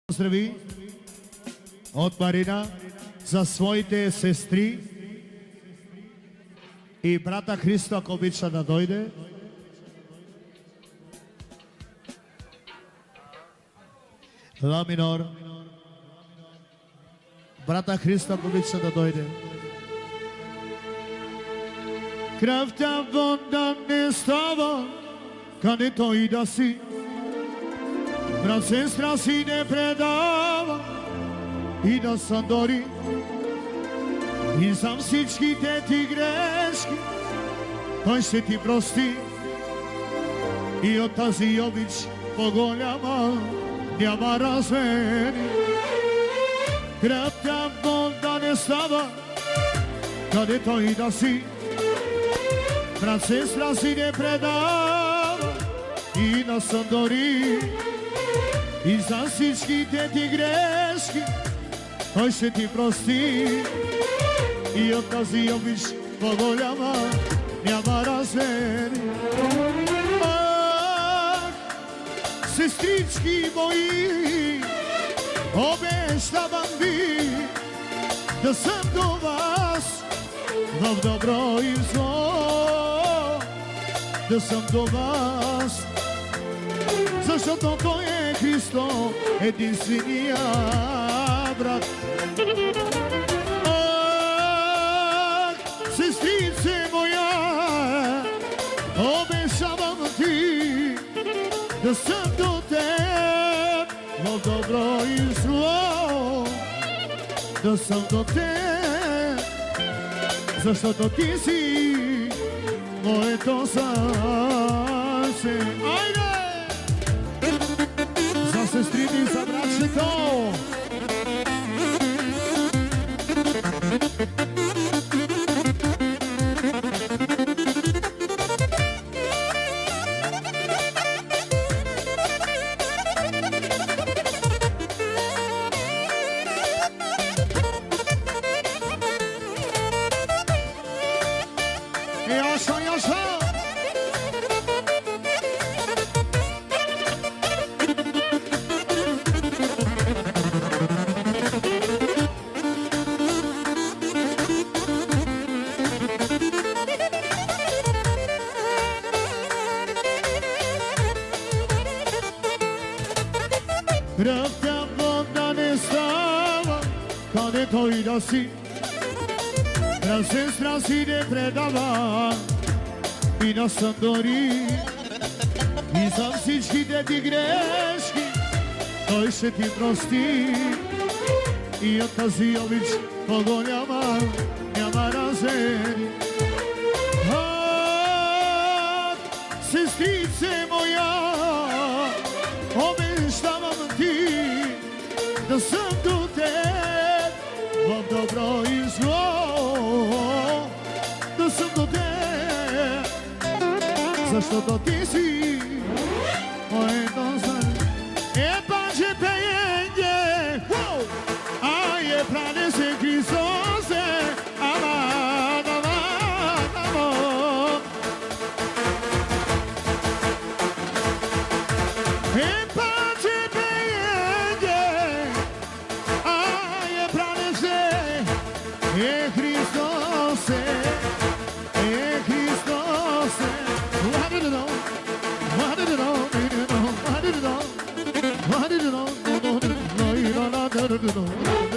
Поздрави от Марина за своите сестри и брата Христо, ако обича да дойде. Ла минор. Брата Христо, ако обича да дойде. Кръвта вода не става, където и да си. Брат, сестра си не предава и да съдори. И за всичките ти грешки Той ще ти прости. И от тази обич по-голяма няма размери. Кръвта вода не става, където и да си. Брат, сестра си не предава и да съдори. И за всичките ти грешки Той ще ти прости. И от тази обич по-голяма няма размери. Ах, сестрички мои, обещавам ви да съм до вас в добро и в зло. Да съм до вас, защото Той е Христо, единствения брат. Ах, сестрице моя, обещавам ти да съм до теб в добро и в зло. Да съм до теб, защото ти си моето сърце. Айде! За сестрите и за братчето! Яша, яша! Кръвта вода не става, където и да си. Брат, сестра си не предава и да съдори. И за всичките ти грешки Той ще ти прости. И от тази обич по-голяма няма размери. Ах, сестрице моя, обещавам ти да съм до теб в добро и зло. Да съм до теб, защото ти си моето сърце. Паче пеенje, е пране се Христосе, аман, аман, аман. Паче пеенje, е пране се Христосе, Христосе. What did it know? What did it know? What did it know? What did it know?